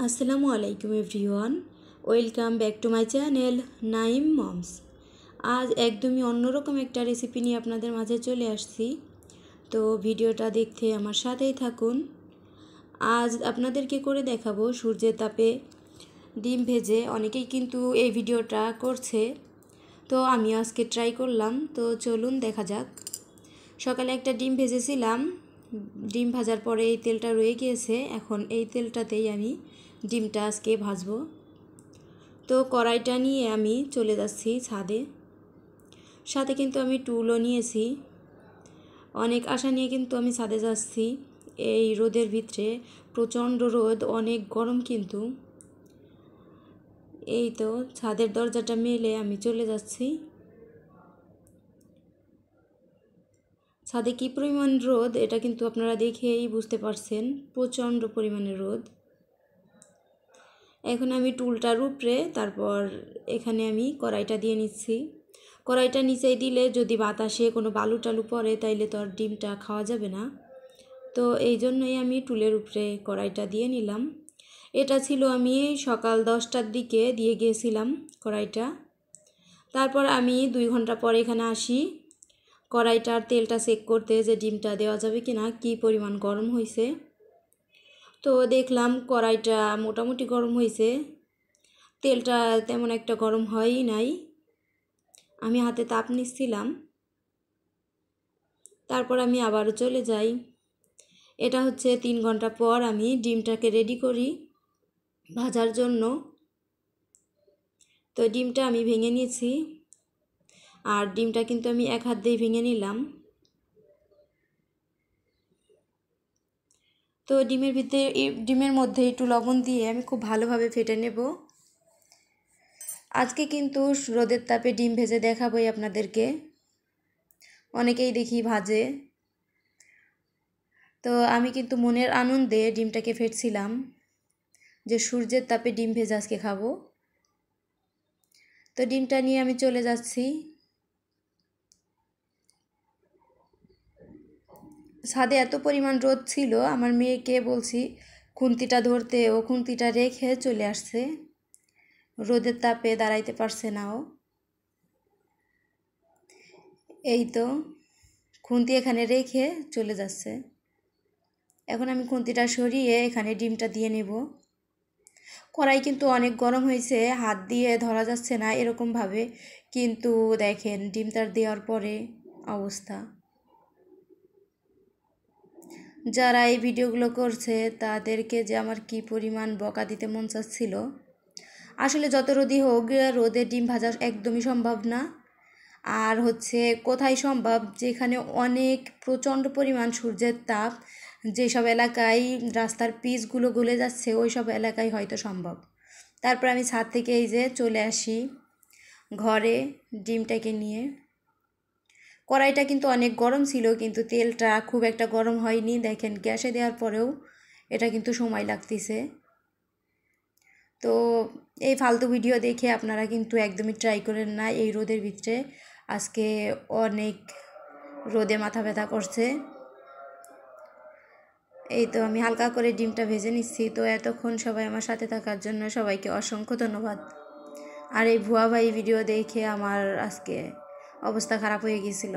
আসসালামু আলাইকুম everyone, welcome back to my channel Naim moms. আজ একদমই অন্যরকম একটা রেসিপি নিয়ে আপনাদের মাঝে চলে আসছি। তো ভিডিওটা দেখতে আমার সাথেই থাকুন। আজ আপনাদেরকে করে দেখাবো সূর্যের তাপে ডিম ভেজে। অনেকেই কিন্তু এই ভিডিওটা করছে, তো আমি আজকে ট্রাই করলাম। তো চলুন দেখা যাক। সকালে একটা ডিম ভেজেছিলাম, ডিম ভাজার পরে এই তেলটা রয়ে গিয়েছে। এখন এই তেলটাতেই আমি ডিমটা আজকে ভাজবো। তো কড়াইটা নিয়ে আমি চলে যাচ্ছি ছাদে। সাথে কিন্তু আমি টুলও নিয়েছি। অনেক আশা নিয়ে কিন্তু আমি ছাদে যাচ্ছি। এই রোদের ভিতরে প্রচণ্ড রোদ, অনেক গরম কিন্তু। এই তো ছাদের দরজাটা মেলে আমি চলে যাচ্ছি। ছাদে কী পরিমাণ রোদ এটা কিন্তু আপনারা দেখেই বুঝতে পারছেন, প্রচণ্ড পরিমাণে রোদ। এখন আমি টুলটার উপরে, তারপর এখানে আমি কড়াইটা দিয়ে নিচ্ছি। কড়াইটা নিচে দিলে যদি বাতাসে কোনো বালু টালু পড়ে তাইলে তো আর ডিমটা খাওয়া যাবে না। তো এই জন্যই আমি টুলের উপরে কড়াইটা দিয়ে নিলাম। এটা ছিল আমি সকাল 10টার দিকে দিয়ে গিয়েছিলাম কড়াইটা। তারপর আমি 2 ঘন্টা পর এখানে আসি কড়াইটার তেলটা চেক করতে, যে ডিমটা দেওয়া যাবে কি না, কী পরিমাণ গরম হয়েছে। তো দেখলাম কড়াইটা মোটামুটি গরম হয়েছে, তেলটা তেমন একটা গরম হয়ই নাই। আমি হাতে তাপ নিচ্ছিলাম। তারপর আমি আবারও চলে যাই। এটা হচ্ছে 3 ঘন্টা পর আমি ডিমটাকে রেডি করি ভাজার জন্য। তো ডিমটা আমি ভেঙে নিয়েছি, আর ডিমটা কিন্তু আমি এক হাত দিয়ে ভেঙে নিলাম। তো ডিমের মধ্যে একটু লবণ দিয়ে আমি খুব ভালোভাবে ফেটে নেব। আজকে কিন্তু রোদের তাপে ডিম ভেজে দেখাবোই আপনাদেরকে। অনেকেই দেখি ভাজে, তো আমি কিন্তু মনের আনন্দে ডিমটাকে ফেটছিলাম, যে সূর্যের তাপে ডিম ভেজে আজকে খাবো। তো ডিমটা নিয়ে আমি চলে যাচ্ছি। ছাদে এত পরিমাণ রোদ ছিল, আমার মেয়েকে বলছি খুন্তিটা ধরতে, ও খুন্তিটা রেখে চলে আসছে। রোদের তাপে দাঁড়াইতে পারছে না ও। এই তো খুন্তি এখানে রেখে চলে যাচ্ছে। এখন আমি খুন্তিটা সরিয়ে এখানে ডিমটা দিয়ে নেব। কড়াই কিন্তু অনেক গরম হয়েছে, হাত দিয়ে ধরা যাচ্ছে না এরকমভাবে, কিন্তু দেখেন ডিমটা দেওয়ার পরে অবস্থা। যারা এই ভিডিওগুলো করছে তাদেরকে যে আমার কি পরিমাণ বকা দিতে মন চাচ্ছিল। আসলে যত রোদই হোক, রোদে ডিম ভাজা একদমই সম্ভব না। আর হচ্ছে কোথায় সম্ভব, যেখানে অনেক প্রচণ্ড পরিমাণ সূর্যের তাপ, যেসব এলাকায় রাস্তার পিচগুলো গলে যাচ্ছে ওই সব এলাকায় হয়তো সম্ভব। তারপর আমি ছাদ থেকে এই যে চলে আসি ঘরে ডিমটাকে নিয়ে। কড়াইটা কিন্তু অনেক গরম ছিল, কিন্তু তেলটা খুব একটা গরম হয়নি। দেখেন গ্যাসে দেওয়ার পরেও এটা কিন্তু সময় লাগতেছে। তো এই ফালতু ভিডিও দেখে আপনারা কিন্তু একদমই ট্রাই করেন না এই রোদের ভিতরে। আজকে অনেক রোদে মাথা ব্যথা করছে। এই তো আমি হালকা করে ডিমটা ভেজে নিচ্ছি। তো এতক্ষণ সবাই আমার সাথে থাকার জন্য সবাইকে অসংখ্য ধন্যবাদ। আর এই ভুয়া ভাই ভিডিও দেখে আমার আজকে অবস্থা খারাপ হয়ে গিয়েছিল।